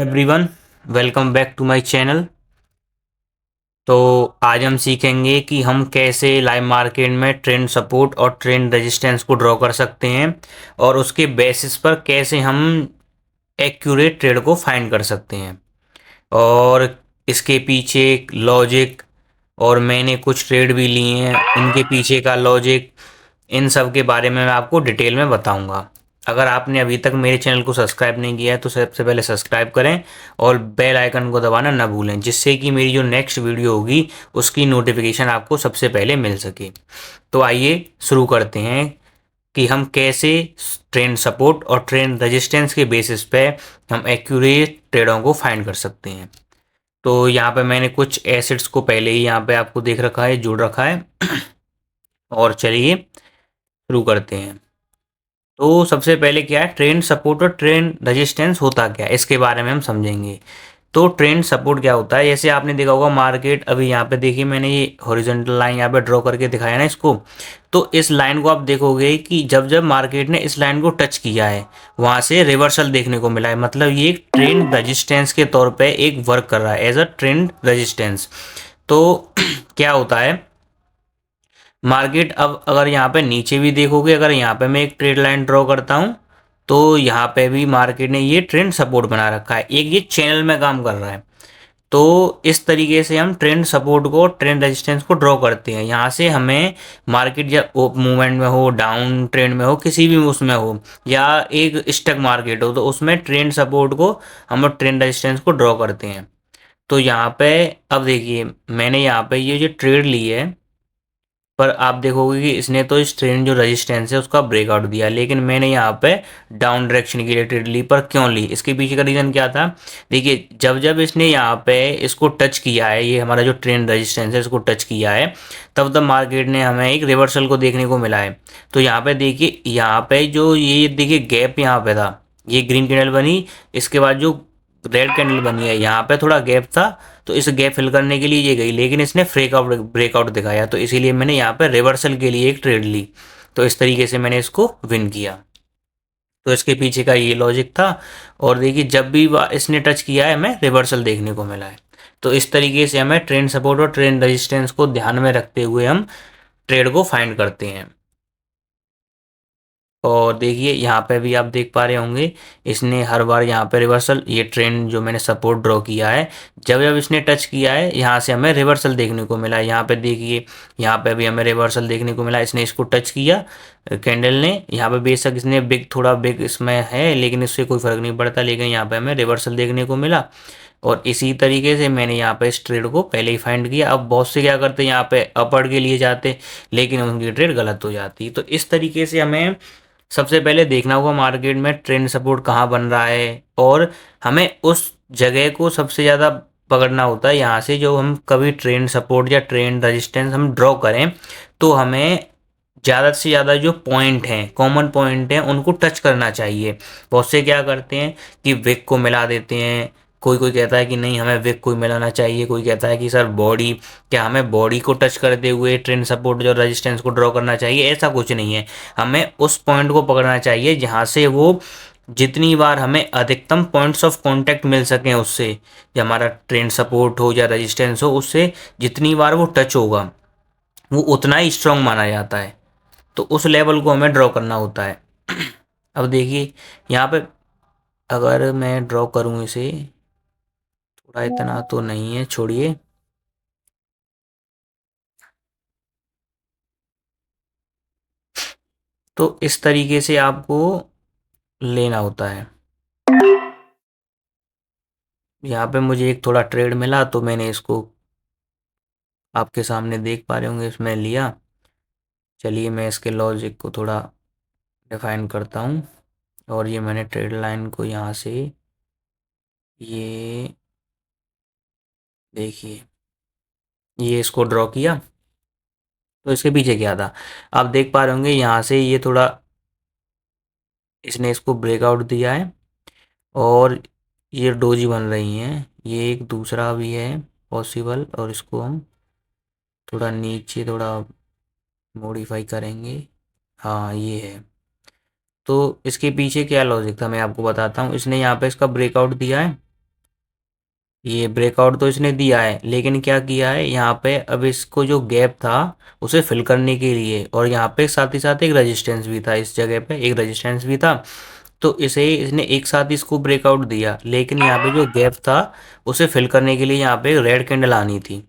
Everyone, welcome back to my channel. तो आज हम सीखेंगे कि हम कैसे लाइव मार्केट में ट्रेंड सपोर्ट और ट्रेंड रेजिस्टेंस को ड्रॉ कर सकते हैं और उसके बेसिस पर कैसे हम एक्यूरेट ट्रेड को फाइंड कर सकते हैं और इसके पीछे लॉजिक, और मैंने कुछ ट्रेड भी लिए हैं उनके पीछे का लॉजिक, इन सब के बारे में मैं आपको डिटेल में बताऊंगा। अगर आपने अभी तक मेरे चैनल को सब्सक्राइब नहीं किया है तो सबसे पहले सब्सक्राइब करें और बेल आइकन को दबाना ना भूलें, जिससे कि मेरी जो नेक्स्ट वीडियो होगी उसकी नोटिफिकेशन आपको सबसे पहले मिल सके। तो आइए शुरू करते हैं कि हम कैसे ट्रेंड सपोर्ट और ट्रेंड रेजिस्टेंस के बेसिस पे हम एक्यूरेट ट्रेडों को फाइंड कर सकते हैं। तो यहाँ पे मैंने कुछ एसेट्स को पहले ही यहाँ पे आपको देख रखा है, जोड़ रखा है। और चलिए शुरू करते हैं। तो सबसे पहले क्या है, ट्रेंड सपोर्ट और ट्रेंड रेजिस्टेंस होता क्या है इसके बारे में हम समझेंगे। तो ट्रेंड सपोर्ट क्या होता है, जैसे आपने देखा होगा मार्केट, अभी यहाँ पे देखिए मैंने ये हॉरिजॉन्टल लाइन यहाँ पे ड्रॉ करके दिखाया ना इसको। तो इस लाइन को आप देखोगे कि जब जब मार्केट ने इस लाइन को टच किया है वहां से रिवर्सल देखने को मिला है, मतलब ये एक ट्रेंड रेजिस्टेंस के तौर पे एक वर्क कर रहा है एज अ ट्रेंड रेजिस्टेंस। तो क्या होता है, मार्केट अब अगर यहाँ पे नीचे भी देखोगे, अगर यहाँ पे मैं एक ट्रेड लाइन ड्रॉ करता हूँ तो यहाँ पे भी मार्केट ने ये ट्रेंड सपोर्ट बना रखा है, एक ये चैनल में काम कर रहा है। तो इस तरीके से हम ट्रेंड सपोर्ट को, ट्रेंड रेजिस्टेंस को ड्रॉ करते हैं। यहाँ से हमें मार्केट या मूवमेंट में हो, डाउन ट्रेंड में हो, किसी भी उसमें हो, या एक स्टक मार्केट हो, तो उसमें ट्रेंड सपोर्ट को हम लोग ट्रेंड रेजिस्टेंस को ड्रॉ करते हैं। तो यहाँ पे अब देखिए मैंने यहाँ पे ये जो ट्रेड ली है, पर आप देखोगे कि इसने तो इस ट्रेंड जो रेजिस्टेंस है उसका ब्रेकआउट दिया, लेकिन मैंने यहाँ पे डाउन डायरेक्शन के लिए ट्रेड ली। पर क्यों ली, इसके पीछे का रीज़न क्या था, देखिए जब जब इसने यहाँ पे इसको टच किया है, ये हमारा जो ट्रेंड रेजिस्टेंस है इसको टच किया है, तब तब मार्केट ने हमें एक रिवर्सल को देखने को मिला है। तो यहाँ पे देखिए, यहाँ पे जो ये देखिए गैप यहाँ पे था, ये ग्रीन कैंडल बनी, इसके बाद जो रेड कैंडल बनी है यहाँ पे थोड़ा गैप था, तो इस गैप फिल करने के लिए ये गई, लेकिन इसने ब्रेकआउट दिखाया, तो इसीलिए मैंने यहाँ पे रिवर्सल के लिए एक ट्रेड ली। तो इस तरीके से मैंने इसको विन किया। तो इसके पीछे का ये लॉजिक था। और देखिए जब भी इसने टच किया है हमें रिवर्सल देखने को मिला है। तो इस तरीके से हमें ट्रेंड सपोर्ट और ट्रेंड रेजिस्टेंस को ध्यान में रखते हुए हम ट्रेड को फाइंड करते हैं। और देखिए यहाँ पे भी आप देख पा रहे होंगे, इसने हर बार यहाँ पे रिवर्सल, ये ट्रेंड जो मैंने सपोर्ट ड्रॉ किया है, जब जब इसने टच किया है यहाँ से हमें रिवर्सल देखने को मिला है। यहाँ पे देखिए, यहाँ पे भी हमें रिवर्सल देखने को मिला, इसने इसको टच किया कैंडल ने, यहाँ पे बेशक इसने बिग, थोड़ा बिग इसमें है लेकिन इससे कोई फ़र्क नहीं पड़ता, लेकिन यहाँ पे हमें रिवर्सल देखने को मिला। और इसी तरीके से मैंने यहाँ पे इस ट्रेड को पहले ही फाइंड किया। अब बहुत से क्या करते हैं, यहाँ पे अपवर्ड के लिए जाते, लेकिन उनकी ट्रेड गलत हो जाती। तो इस तरीके से हमें सबसे पहले देखना होगा मार्केट में ट्रेंड सपोर्ट कहाँ बन रहा है, और हमें उस जगह को सबसे ज़्यादा पकड़ना होता है। यहाँ से जो हम कभी ट्रेंड सपोर्ट या ट्रेंड रेजिस्टेंस हम ड्रॉ करें, तो हमें ज़्यादा से ज़्यादा जो पॉइंट हैं, कॉमन पॉइंट हैं, उनको टच करना चाहिए। बहुत से क्या करते हैं कि विक को मिला देते हैं, कोई कोई कहता है कि नहीं हमें विक को मिलाना चाहिए, कोई कहता है कि सर बॉडी, क्या हमें बॉडी को टच करते हुए ट्रेंड सपोर्ट जो रेजिस्टेंस को ड्रॉ करना चाहिए, ऐसा कुछ नहीं है। हमें उस पॉइंट को पकड़ना चाहिए जहाँ से वो जितनी बार हमें अधिकतम पॉइंट्स ऑफ कांटेक्ट मिल सकें उससे, या हमारा ट्रेंड सपोर्ट हो या रेजिस्टेंस हो, उससे जितनी बार वो टच होगा वो उतना ही स्ट्रांग माना जाता है। तो उस लेवल को हमें ड्रॉ करना होता है। अब देखिए यहाँ पे अगर मैं ड्रॉ करूँ इसे, थोड़ा इतना तो नहीं है, छोड़िए। तो इस तरीके से आपको लेना होता है। यहाँ पे मुझे एक थोड़ा ट्रेड मिला तो मैंने इसको आपके सामने देख पा रहे होंगे, इसमें लिया। चलिए मैं इसके लॉजिक को थोड़ा डिफाइन करता हूँ। और ये मैंने ट्रेड लाइन को यहाँ से, ये देखिए, ये इसको ड्रॉ किया। तो इसके पीछे क्या था, आप देख पा रहे होंगे, यहाँ से ये थोड़ा इसने इसको ब्रेकआउट दिया है, और ये डोजी बन रही हैं, ये एक दूसरा भी है पॉसिबल, और इसको हम थोड़ा नीचे थोड़ा मॉडिफाई करेंगे। हाँ ये है। तो इसके पीछे क्या लॉजिक था मैं आपको बताता हूँ। इसने यहाँ पे इसका ब्रेकआउट दिया है, ये ब्रेकआउट तो इसने दिया है, लेकिन क्या किया है यहाँ पे, अब इसको जो गैप था उसे फिल करने के लिए, और यहाँ पे साथ ही साथ एक रेजिस्टेंस भी था, इस जगह पे एक रेजिस्टेंस भी था, तो इसे इसने एक साथ इसको ब्रेकआउट दिया, लेकिन यहाँ पे जो गैप था उसे फिल करने के लिए यहाँ पे रेड कैंडल आनी थी।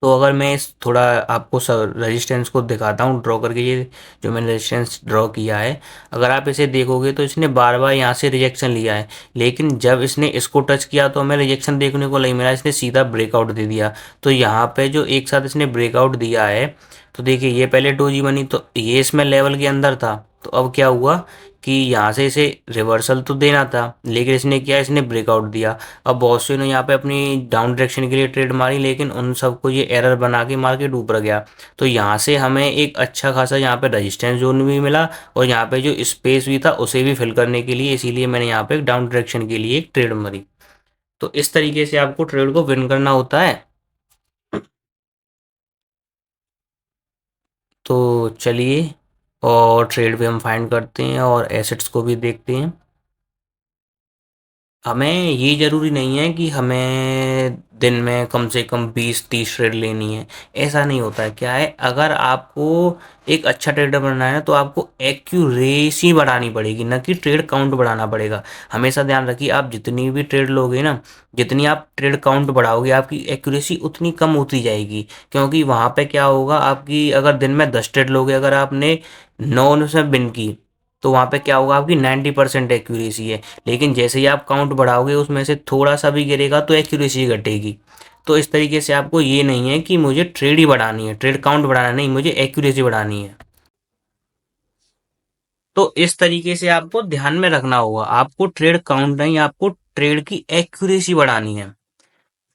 तो अगर मैं इस थोड़ा आपको रेजिस्टेंस को दिखाता हूँ ड्रॉ करके, ये जो मैंने रेजिस्टेंस ड्रॉ किया है, अगर आप इसे देखोगे तो इसने बार बार यहाँ से रिजेक्शन लिया है, लेकिन जब इसने इसको टच किया तो हमें रिजेक्शन देखने को नहीं मिला, इसने सीधा ब्रेकआउट दे दिया। तो यहाँ पे जो एक साथ इसने ब्रेकआउट दिया है, तो देखिए ये पहले डोजी बनी तो ये इसमें लेवल के अंदर था, तो अब क्या हुआ कि यहाँ से इसे रिवर्सल तो देना था, लेकिन इसने किया, इसने ब्रेकआउट दिया। अब बहुत से ने यहाँ पे अपनी डाउन डायरेक्शन के लिए ट्रेड मारी, लेकिन उन सबको ये एरर बना के मार्केट ऊपर गया। तो यहाँ से हमें एक अच्छा खासा यहाँ पे रेजिस्टेंस जोन भी मिला, और यहाँ पे जो स्पेस भी था उसे भी फिल करने के लिए, इसीलिए मैंने यहाँ पे डाउन डायरेक्शन के लिए एक ट्रेड मारी। तो इस तरीके से आपको ट्रेड को विन करना होता है। तो चलिए, और ट्रेड भी हम फाइंड करते हैं और एसेट्स को भी देखते हैं। हमें ये ज़रूरी नहीं है कि हमें दिन में कम से कम 20-30 ट्रेड लेनी है, ऐसा नहीं होता है। क्या है, अगर आपको एक अच्छा ट्रेडर बनना है ना, तो आपको एक्यूरेसी बढ़ानी पड़ेगी, ना कि ट्रेड काउंट बढ़ाना पड़ेगा। हमेशा ध्यान रखिए, आप जितनी भी ट्रेड लोगे ना, जितनी आप ट्रेड काउंट बढ़ाओगे आपकी एक्यूरेसी उतनी कम होती जाएगी। क्योंकि वहाँ पे क्या होगा, आपकी अगर दिन में 10 ट्रेड लोगे, अगर आपने 9 से बिन की, तो वहाँ पे क्या होगा, आपकी 90% एक्यूरेसी है। लेकिन जैसे ही आप काउंट बढ़ाओगे, उसमें से थोड़ा सा भी गिरेगा तो एक्यूरेसी घटेगी। तो इस तरीके से आपको ये नहीं है कि मुझे ट्रेड ही बढ़ानी है, ट्रेड काउंट बढ़ाना नहीं, मुझे एक्यूरेसी बढ़ानी है। तो इस तरीके से आपको ध्यान में रखना होगा, आपको ट्रेड काउंट नहीं, आपको ट्रेड की एक्यूरेसी बढ़ानी है।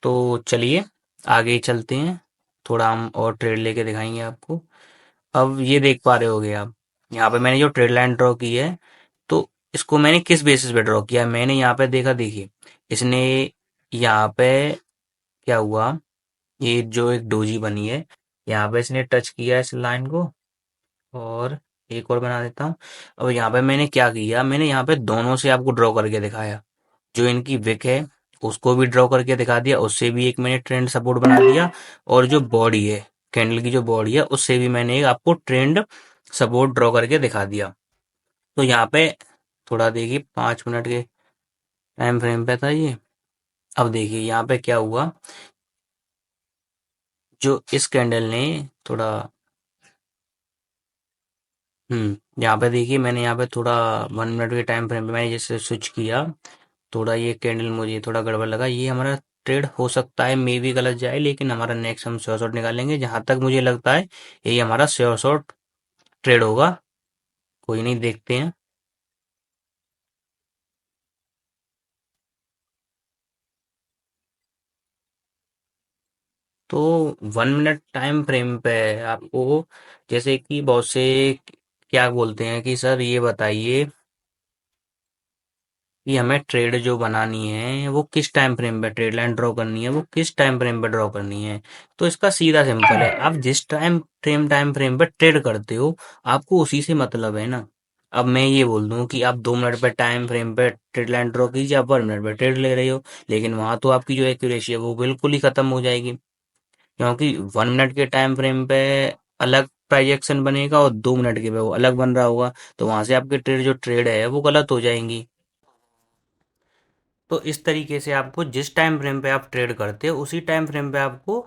तो चलिए आगे चलते हैं, थोड़ा हम और ट्रेड लेके दिखाएंगे आपको। अब ये देख पा रहे होगे आप, यहाँ पे मैंने जो ट्रेड लाइन ड्रॉ की है, तो इसको मैंने किस बेसिस पे ड्रॉ किया है, मैंने यहाँ पे देखा, देखिए इसने यहाँ पे क्या हुआ, ये जो एक डोजी बनी है, यहाँ पे इसने टच किया इस लाइन को, और एक और बना देता हूँ। अब यहाँ पे मैंने क्या किया, मैंने यहाँ पे दोनों से आपको ड्रॉ करके दिखाया, जो इनकी विक है उसको भी ड्रॉ करके दिखा दिया, उससे भी एक मैंने ट्रेंड सपोर्ट बना दिया, और जो बॉडी है, कैंडल की जो बॉडी है, उससे भी मैंने एक आपको ट्रेंड सपोर्ट ड्रॉ करके दिखा दिया। तो यहाँ पे थोड़ा देखिए, 5 मिनट के टाइम फ्रेम पे था ये। अब देखिए यहाँ पे क्या हुआ, जो इस कैंडल ने थोड़ा, यहाँ पे देखिए, मैंने यहाँ पे थोड़ा 1 मिनट के टाइम फ्रेम पे मैंने जैसे स्विच किया, थोड़ा ये कैंडल मुझे थोड़ा गड़बड़ लगा, ये हमारा ट्रेड हो सकता है मे भी गलत जाए, लेकिन हमारा नेक्स्ट हम श्योर शॉट निकालेंगे, जहां तक मुझे लगता है यही हमारा श्योर शॉट ट्रेड होगा। कोई नहीं, देखते हैं। तो 1 मिनट टाइम फ्रेम पे आपको, जैसे कि बहुत से क्या बोलते हैं कि सर ये बताइए कि हमें ट्रेड जो बनानी है वो किस टाइम फ्रेम पे, ट्रेड लाइन ड्रॉ करनी है वो किस टाइम फ्रेम पे ड्रॉ करनी है। तो इसका सीधा सिंपल है, आप जिस टाइम फ्रेम पे ट्रेड करते हो, आपको उसी से मतलब है ना। अब मैं ये बोल दूं कि आप 2 मिनट पे टाइम फ्रेम पे ट्रेड लाइन ड्रॉ कीजिए, आप 1 मिनट पे ट्रेड ले रहे हो, लेकिन वहां तो आपकी जो एक्यूरेसी है वो बिल्कुल ही खत्म हो जाएगी। क्योंकि 1 मिनट के टाइम फ्रेम पे अलग प्राइस एक्शन बनेगा, और 2 मिनट के पे वो अलग बन रहा होगा, तो वहां से आपके ट्रेड जो ट्रेड है वो गलत हो जाएंगी। तो इस तरीके से आपको जिस टाइम फ्रेम पे आप ट्रेड करते हो, उसी टाइम फ्रेम पे आपको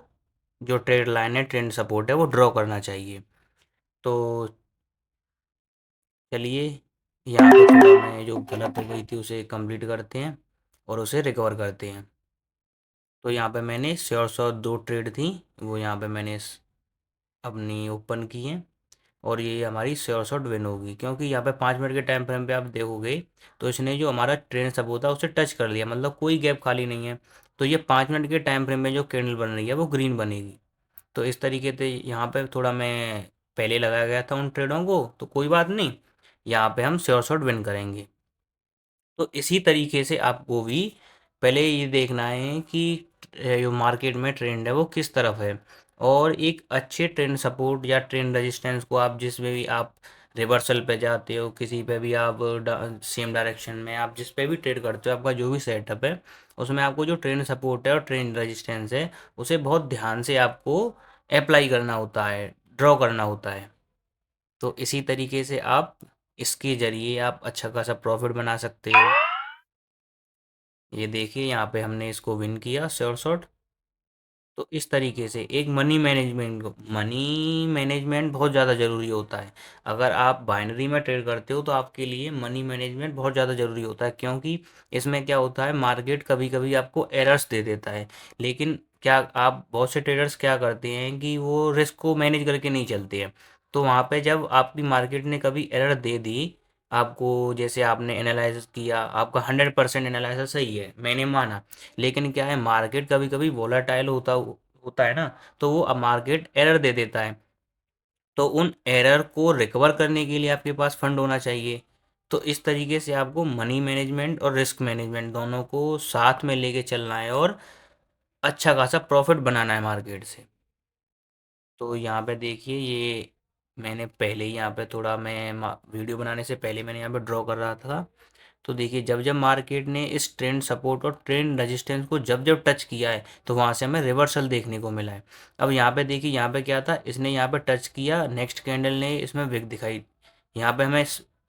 जो ट्रेड लाइन है, ट्रेंड सपोर्ट है, वो ड्रॉ करना चाहिए। तो चलिए, यहाँ पे थोड़ा मैं जो गलत हो गई थी उसे कंप्लीट करते हैं और उसे रिकवर करते हैं। तो यहाँ पे मैंने श्योर शॉट 2 ट्रेड थी, वो यहाँ पे मैंने अपनी ओपन की हैं, और ये हमारी श्योर शॉट विन होगी, क्योंकि यहाँ पे 5 मिनट के टाइम फ्रेम पे आप देखोगे तो इसने जो हमारा ट्रेंड सब होता है उसे टच कर लिया, मतलब कोई गैप खाली नहीं है। तो ये 5 मिनट के टाइम फ्रेम में जो कैंडल बन रही है वो ग्रीन बनेगी। तो इस तरीके से यहाँ पे थोड़ा मैं पहले लगाया गया था उन ट्रेडों को, तो कोई बात नहीं, यहाँ पे हम श्योर शॉट विन करेंगे। तो इसी तरीके से आपको भी पहले ये देखना है कि जो मार्केट में ट्रेंड है वो किस तरफ है, और एक अच्छे ट्रेंड सपोर्ट या ट्रेंड रेजिस्टेंस को आप जिस में भी आप रिवर्सल पे जाते हो, किसी पे भी आप सेम डायरेक्शन में, आप जिस पे भी ट्रेड करते हो, आपका जो भी सेटअप है, उसमें आपको जो ट्रेंड सपोर्ट है और ट्रेंड रेजिस्टेंस है, उसे बहुत ध्यान से आपको अप्लाई करना होता है, ड्रॉ करना होता है। तो इसी तरीके से आप इसके ज़रिए आप अच्छा खासा प्रॉफ़िट बना सकते हो। ये देखिए यहाँ पे हमने इसको विन किया श्योर शॉट। तो इस तरीके से एक मनी मैनेजमेंट बहुत ज़्यादा ज़रूरी होता है। अगर आप बाइनरी में ट्रेड करते हो तो आपके लिए मनी मैनेजमेंट बहुत ज़्यादा ज़रूरी होता है, क्योंकि इसमें क्या होता है, मार्केट कभी कभी आपको एरर्स दे देता है। लेकिन क्या आप, बहुत से ट्रेडर्स क्या करते हैं कि वो रिस्क को मैनेज करके नहीं चलते हैं। तो वहाँ पे जब आपकी मार्केट ने कभी एरर दे दी आपको, जैसे आपने एनालिसिस किया, आपका 100% एनालिसिस सही है, मैंने माना, लेकिन क्या है, मार्केट कभी कभी वोलाटाइल होता होता है ना, तो वो अब मार्केट एरर दे देता है। तो उन एरर को रिकवर करने के लिए आपके पास फंड होना चाहिए। तो इस तरीके से आपको मनी मैनेजमेंट और रिस्क मैनेजमेंट दोनों को साथ में लेके चलना है और अच्छा खासा प्रॉफिट बनाना है मार्केट से। तो यहाँ पे देखिए, ये मैंने पहले ही यहाँ पे थोड़ा, मैं वीडियो बनाने से पहले मैंने यहाँ पे ड्रॉ कर रहा था। तो देखिए, जब जब मार्केट ने इस ट्रेंड सपोर्ट और ट्रेंड रेजिस्टेंस को जब जब टच किया है, तो वहाँ से हमें रिवर्सल देखने को मिला है। अब यहाँ पे देखिए, यहाँ पे क्या था, इसने यहाँ पे टच किया, नेक्स्ट कैंडल ने इसमें विक दिखाई, यहाँ पे हमें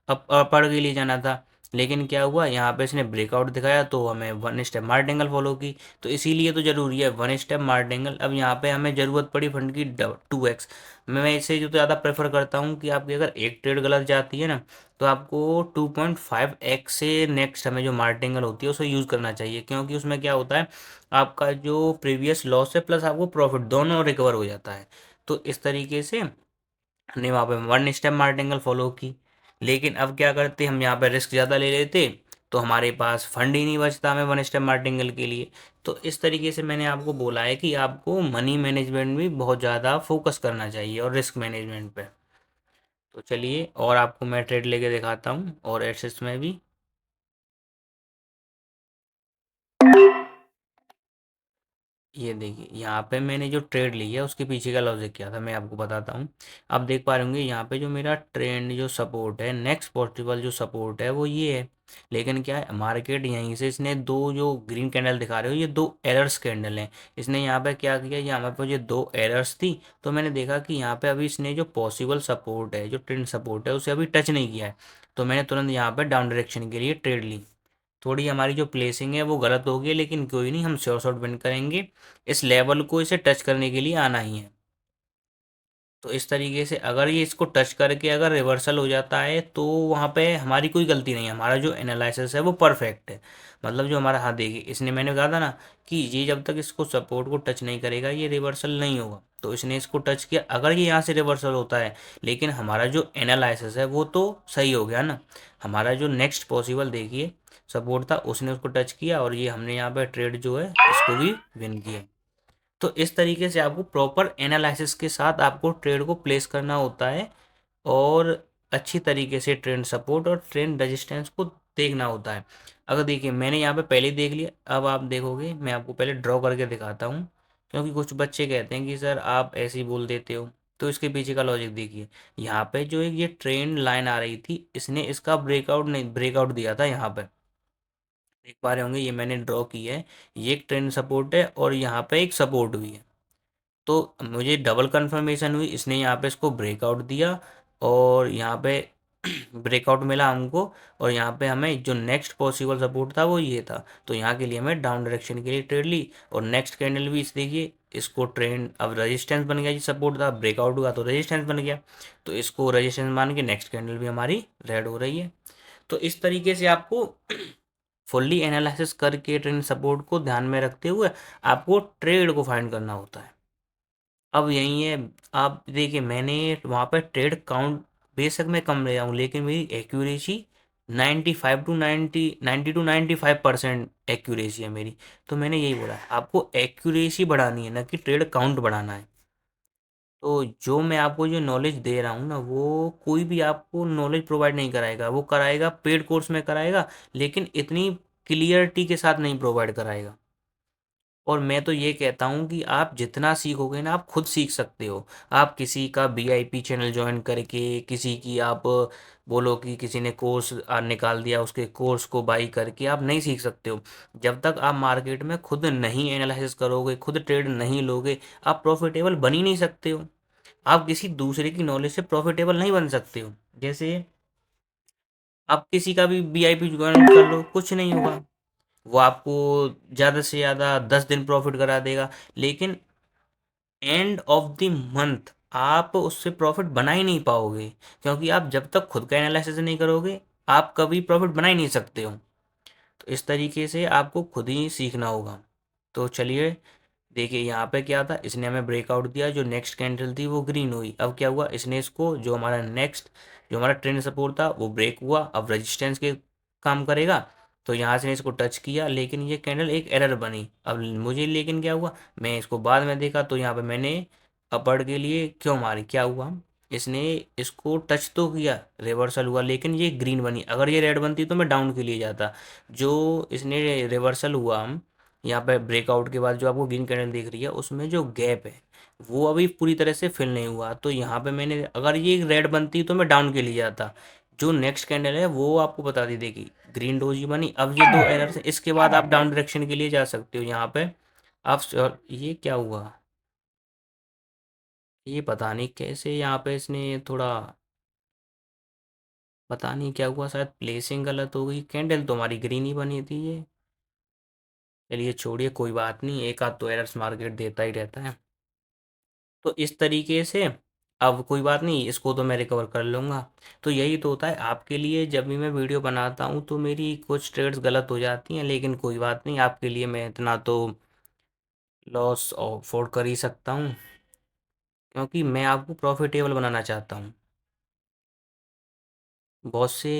अपर के लिए जाना था, लेकिन क्या हुआ, यहाँ पे इसने ब्रेकआउट दिखाया तो हमें one step mart angle follow की। तो इसीलिए तो ज़रूरी है वन स्टेप मार्ट एंगल। अब यहाँ पे हमें ज़रूरत पड़ी फंड की 2x। मैं इसे जो ज़्यादा प्रेफर करता हूँ कि आपकी अगर एक ट्रेड गलत जाती है ना, तो आपको 2.5x से नेक्स्ट हमें जो मार्टिंगल होती है उसे यूज़ करना चाहिए, क्योंकि उसमें क्या होता है, आपका जो प्रीवियस लॉस है प्लस आपको प्रॉफिट दोनों रिकवर हो जाता है। तो इस तरीके से हमने वहाँ पे वन स्टेप मार्टिंगल फॉलो की। लेकिन अब क्या करते, हम यहाँ पे रिस्क ज़्यादा ले लेते, तो हमारे पास फंड ही नहीं बचता हमें वन स्टेप मार्टिंगल के लिए। तो इस तरीके से मैंने आपको बोला है कि आपको मनी मैनेजमेंट भी बहुत ज़्यादा फोकस करना चाहिए और रिस्क मैनेजमेंट पे। तो चलिए, और आपको मैं ट्रेड लेके दिखाता हूँ और एसेट्स में भी। ये देखिए, यहाँ पे मैंने जो ट्रेड ली है उसके पीछे का लॉजिक क्या था मैं आपको बताता हूँ। आप देख पा रहे होंगे यहाँ पे जो मेरा ट्रेंड जो सपोर्ट है, नेक्स्ट पॉसिबल जो सपोर्ट है वो ये है। लेकिन क्या है, मार्केट यहीं से इसने दो जो ग्रीन कैंडल दिखा रहे हो, ये दो एरर्स कैंडल हैं। इसने यहाँ पे क्या किया, यहाँ हमारे पास ये दो एरर्स थी, तो मैंने देखा कि यहाँ पे अभी इसने जो पॉसिबल सपोर्ट है, जो ट्रेंड सपोर्ट है, उसे अभी टच नहीं किया है। तो मैंने तुरंत यहाँ पे डाउन डायरेक्शन के लिए ट्रेड ली। थोड़ी हमारी जो प्लेसिंग है वो गलत हो गई, लेकिन कोई नहीं, हम श्योर शॉट विन करेंगे। इस लेवल को इसे टच करने के लिए आना ही है। तो इस तरीके से अगर ये इसको टच करके अगर रिवर्सल हो जाता है, तो वहाँ पे हमारी कोई गलती नहीं है, हमारा जो एनालिसिस है वो परफेक्ट है। मतलब जो हमारा, हाँ देखिए, इसने, मैंने कहा था ना कि ये जब तक इसको सपोर्ट को टच नहीं करेगा ये रिवर्सल नहीं होगा। तो इसने इसको टच किया, अगर ये यहाँ से रिवर्सल होता है, लेकिन हमारा जो एनालिसिस है वो तो सही हो गया ना। हमारा जो नेक्स्ट पॉसिबल देखिए सपोर्ट था, उसने उसको टच किया और ये हमने यहाँ पे ट्रेड जो है इसको भी विन किया। तो इस तरीके से आपको प्रॉपर एनालिसिस के साथ आपको ट्रेड को प्लेस करना होता है और अच्छी तरीके से ट्रेंड सपोर्ट और ट्रेंड रेजिस्टेंस को देखना होता है। अगर देखिए, मैंने यहाँ पे पहले देख लिया, अब आप देखोगे, मैं आपको पहले ड्रॉ करके दिखाता हूँ, क्योंकि कुछ बच्चे कहते हैं कि सर आप ऐसे ही बोल देते हो। तो इसके पीछे का लॉजिक देखिए, यहाँ पे जो एक ये ट्रेंड लाइन आ रही थी, इसने इसका ब्रेकआउट नहीं, ब्रेकआउट दिया था यहाँ पे, देख पा रहे होंगे, ये मैंने ड्रॉ की है। ये एक ट्रेंड सपोर्ट है और यहाँ पे एक सपोर्ट भी है। तो मुझे डबल कंफर्मेशन हुई, इसने यहाँ पे इसको ब्रेकआउट दिया और यहाँ पे ब्रेकआउट मिला हमको, और यहाँ पे हमें जो नेक्स्ट पॉसिबल सपोर्ट था वो ये था। तो यहाँ के लिए हमें डाउन डायरेक्शन के लिए ट्रेड ली, और नेक्स्ट कैंडल भी इस देखिए, इसको ट्रेंड अब रेजिस्टेंस बन गया, जी सपोर्ट था, ब्रेकआउट हुआ तो रेजिस्टेंस बन गया। तो इसको रेजिस्टेंस मान के नेक्स्ट कैंडल भी हमारी रेड हो रही है। तो इस तरीके से आपको फुल्ली एनालिसिस करके ट्रेंड सपोर्ट को ध्यान में रखते हुए आपको ट्रेड को फाइंड करना होता है। अब यही है, आप देखिए, मैंने वहाँ पर ट्रेड काउंट बेशक मैं कम ले आऊँ, लेकिन मेरी एक्यूरेसी 90 टू 95% एक्यूरेसी है मेरी। तो मैंने यही बोला है, आपको एक्यूरेसी बढ़ानी है, ना कि ट्रेड काउंट बढ़ाना है। तो जो मैं आपको जो नॉलेज दे रहा हूँ ना, वो कोई भी आपको नॉलेज प्रोवाइड नहीं कराएगा, वो कराएगा पेड कोर्स में कराएगा, लेकिन इतनी क्लियरिटी के साथ नहीं प्रोवाइड कराएगा। और मैं तो ये कहता हूँ कि आप जितना सीखोगे ना, आप खुद सीख सकते हो। आप किसी का वीआईपी चैनल ज्वाइन करके, किसी की आप बोलो कि किसी ने कोर्स निकाल दिया, उसके कोर्स को बाई करके आप नहीं सीख सकते हो। जब तक आप मार्केट में खुद नहीं एनालिसिस करोगे, खुद ट्रेड नहीं लोगे, आप प्रॉफिटेबल बन ही नहीं सकते हो। आप किसी दूसरे की नॉलेज से प्रॉफिटेबल नहीं बन सकते हो। जैसे आप किसी का भी वीआईपी ज्वाइन कर लो, कुछ नहीं होगा। वो आपको ज़्यादा से ज़्यादा 10 दिन प्रॉफिट करा देगा, लेकिन एंड ऑफ द मंथ आप उससे प्रॉफिट बना ही नहीं पाओगे, क्योंकि आप जब तक खुद का एनालिसिस नहीं करोगे, आप कभी प्रॉफिट बना ही नहीं सकते हो। तो इस तरीके से आपको खुद ही सीखना होगा। तो चलिए, देखिए यहाँ पे क्या था, इसने हमें ब्रेकआउट दिया, जो नेक्स्ट कैंडल थी वो ग्रीन हुई। अब क्या हुआ, इसने इसको जो हमारा नेक्स्ट, जो हमारा ट्रेंड सपोर्ट था वो ब्रेक हुआ, अब रेजिस्टेंस के काम करेगा। तो यहाँ से इसको टच किया, लेकिन ये कैंडल एक एरर बनी। अब मुझे, लेकिन क्या हुआ, मैं इसको बाद में देखा तो यहाँ पे मैंने अपर के लिए क्यों मारी, क्या हुआ, इसने इसको टच तो किया, रिवर्सल हुआ, लेकिन ये ग्रीन बनी। अगर ये रेड बनती तो मैं डाउन के लिए जाता। जो इसने रिवर्सल हुआ, यहाँ पे ब्रेकआउट के बाद जो आपको ग्रीन कैंडल दिख रही है, उसमें जो गैप है वो अभी पूरी तरह से फिल नहीं हुआ। तो यहाँ पे मैंने, अगर ये रेड बनती तो मैं डाउन के लिए जाता। जो नेक्स्ट कैंडल है वो आपको बता दी देगी, ग्रीन डोजी बनी। अब ये दो एरर से, इसके बाद आप डाउन डायरेक्शन के लिए जा सकते हो। यहाँ पे आप ये क्या हुआ, ये पता नहीं कैसे यहाँ पे इसने थोड़ा, पता नहीं क्या हुआ, शायद प्लेसिंग गलत हो गई। कैंडल तो हमारी ग्रीन ही बनी थी ये। चलिए छोड़िए, कोई बात नहीं, एक आध तो एरर्स मार्केट देता ही रहता है। तो इस तरीके से, अब कोई बात नहीं, इसको तो मैं रिकवर कर लूँगा। तो यही तो होता है आपके लिए, जब भी मैं वीडियो बनाता हूँ तो मेरी कुछ ट्रेड्स गलत हो जाती हैं, लेकिन कोई बात नहीं, आपके लिए मैं इतना तो लॉस अफोर्ड कर ही सकता हूँ, क्योंकि मैं आपको प्रॉफिटेबल बनाना चाहता हूँ। बहुत से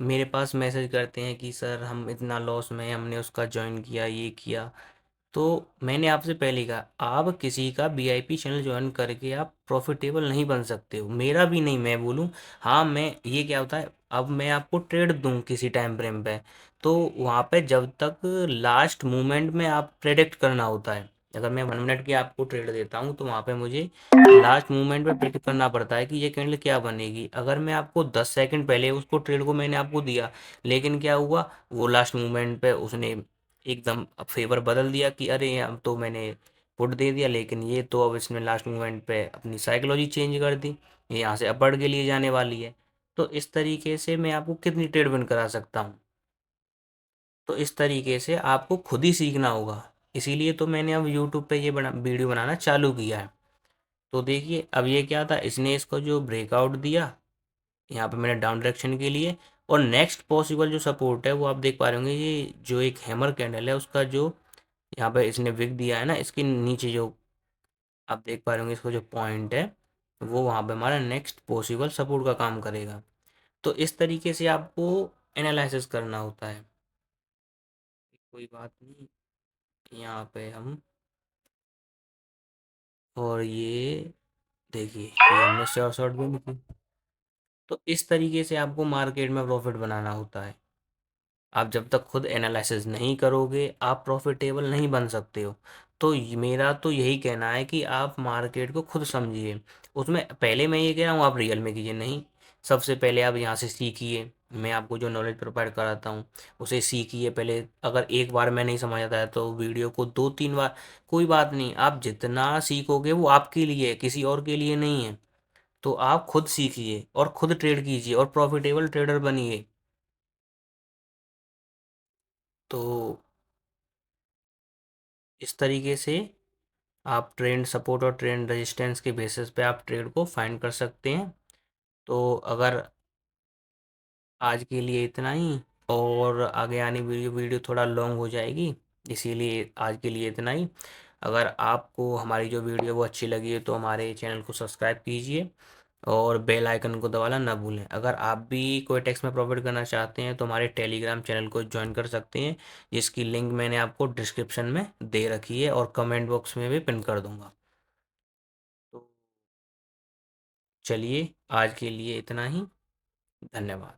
मेरे पास मैसेज करते हैं कि सर हम इतना लॉस में हैं, हमने उसका ज्वाइन किया, ये किया। तो मैंने आपसे पहले कहा, आप किसी का वीआईपी चैनल ज्वाइन करके आप प्रॉफिटेबल नहीं बन सकते हो, मेरा भी नहीं मैं बोलूँ। हाँ, मैं, ये क्या होता है, अब मैं आपको ट्रेड दूँ किसी टाइम फ्रेम पे, तो वहाँ पे जब तक लास्ट मोमेंट में आप प्रेडिक्ट करना होता है। अगर मैं 1 मिनट की आपको ट्रेड देता हूँ तो वहाँ पे मुझे लास्ट मोमेंट पे प्रेडिक्ट करना पड़ता है कि ये कैंडल क्या बनेगी। अगर मैं आपको 10 सेकंड पहले उसको ट्रेड को मैंने आपको दिया, लेकिन क्या हुआ, वो लास्ट मोमेंट पे उसने एकदम फेवर बदल दिया कि अरे अब तो मैंने पुट दे दिया, लेकिन ये तो अब इसने लास्ट मोमेंट पे अपनी साइकोलॉजी चेंज कर दी, ये यहाँ से अपवर्ड के लिए जाने वाली है। तो इस तरीके से मैं आपको कितनी ट्रेड विन करा सकता हूँ। तो इस तरीके से आपको खुद ही सीखना होगा। इसीलिए तो मैंने अब यूट्यूब पे ये बना वीडियो बनाना चालू किया है। तो देखिए, अब ये क्या था, इसने इसको जो ब्रेकआउट दिया, यहाँ पे मैंने डाउन डायरेक्शन के लिए, और नेक्स्ट पॉसिबल जो सपोर्ट है वो आप देख पा रहे होंगे, ये जो एक हैमर कैंडल है उसका जो यहाँ पे इसने विक दिया है ना, इसके नीचे जो आप देख पा रहे होंगे, इसका जो पॉइंट है वो वहाँ पे हमारा नेक्स्ट पॉसिबल सपोर्ट का काम करेगा। तो इस तरीके से आपको एनालिसिस करना होता है। कोई बात नहीं, यहाँ पे हम, और ये देखिए, ये हमने शॉर्ट शॉर्ट भी निकली। तो इस तरीके से आपको मार्केट में प्रॉफिट बनाना होता है। आप जब तक खुद एनालिसिस नहीं करोगे, आप प्रॉफिटेबल नहीं बन सकते हो। तो मेरा तो यही कहना है कि आप मार्केट को खुद समझिए। उसमें पहले मैं ये कह रहा हूँ आप रियल में कीजिए नहीं, सबसे पहले आप यहाँ से सीखिए। मैं आपको जो नॉलेज प्रोवाइड कराता हूँ उसे सीखिए पहले। अगर एक बार में नहीं समझ आता है तो वीडियो को 2-3 बार, कोई बात नहीं, आप जितना सीखोगे वो आपके लिए है, किसी और के लिए नहीं है। तो आप खुद सीखिए और खुद ट्रेड कीजिए और प्रॉफिटेबल ट्रेडर बनिए। तो इस तरीके से आप ट्रेंड सपोर्ट और ट्रेंड रेजिस्टेंस के बेसिस पे आप ट्रेड को फाइंड कर सकते हैं। तो अगर आज के लिए इतना ही, और आगे आने वीडियो वीडियो थोड़ा लॉन्ग हो जाएगी, इसीलिए आज के लिए इतना ही। अगर आपको हमारी जो वीडियो वो अच्छी लगी है तो हमारे चैनल को सब्सक्राइब कीजिए और बेल आइकन को दबाना ना भूलें। अगर आप भी कोई टेक्स्ट में प्रॉफिट करना चाहते हैं तो हमारे टेलीग्राम चैनल को ज्वाइन कर सकते हैं, जिसकी लिंक मैंने आपको डिस्क्रिप्शन में दे रखी है और कमेंट बॉक्स में भी पिन कर दूंगा। तो चलिए, आज के लिए इतना ही। धन्यवाद।